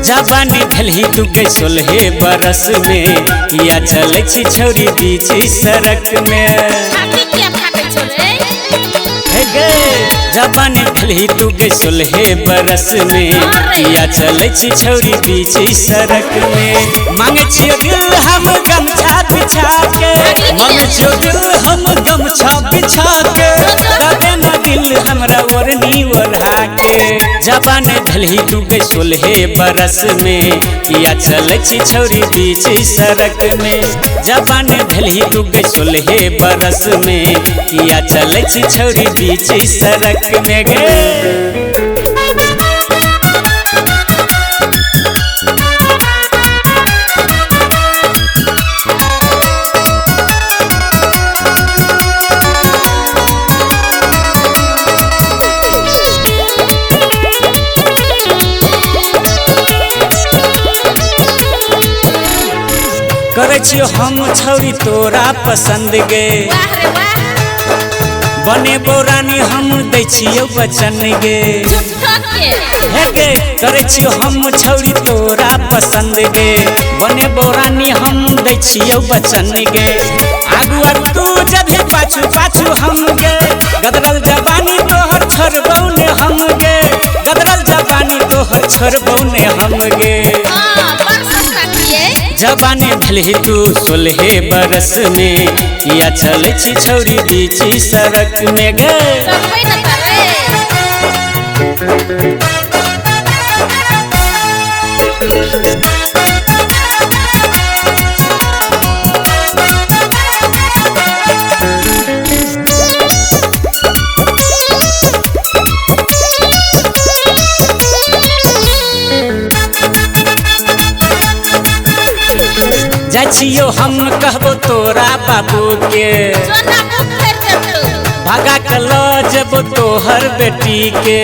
जवानी भलही तू गई 16 बरस में या चले छी छौरी बीच सड़क में जवानी भलही तू गई 16 बरस में या चले छी छौरी बीच सड़क में मांगे छियो दिल हम गमछा बिछा के मांगे छियो दिल हम गमछा बिछा के तबे ना दिल हमरा ओढ़नी ओढ़ा के जवानी भलही तू गई 16 बरस में या चले छी छौरी बीच सड़क में जवानी भलही तू गई 16 बरस में या चले छी छौरी बीच सड़क में गे करे छियो हम छौरी तोरा पसंद गे बने बोरानी हम दै छियो वचन गे हे गे करे छियो हम छौरी तोरा पसंद गे बने बोरानी हम दै छियो वचन गे आगू आगू तू जब पाछू पाछू हम गे गदरल जवानी तोहर छोड़बौ ने हम गे गदरल जवानी तोहर छोड़बौ ने हम गे जवानी भलही तू 16 बरस में या चले छी छौरी बीच सड़क में गे जा छियो हम कहबो तोरा बाबू के भागा के लो जब तोहर बेटी के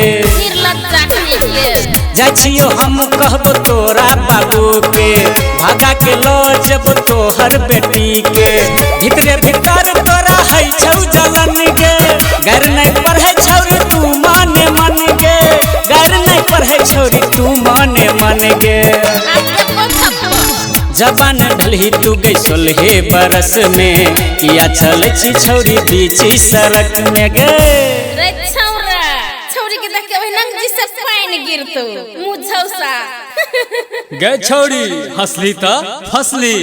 जा छियो हम कहबो तोरा बाबू के भागा के लो जब तोहर बेटी के भीतरे भीतर तोरा है छौ जलन गे गैर नहीं पढ़े छौरी तू माने मन गे गैर नहीं पढ़े छौरी तू माने मन गे जवान भलही तू गई 16 बरस में या चले छी छौरी बीच सड़क में गे छौरी के देख के नंग जी से पानी गिरतो मुझौसा गे छौरी हंसली त फसली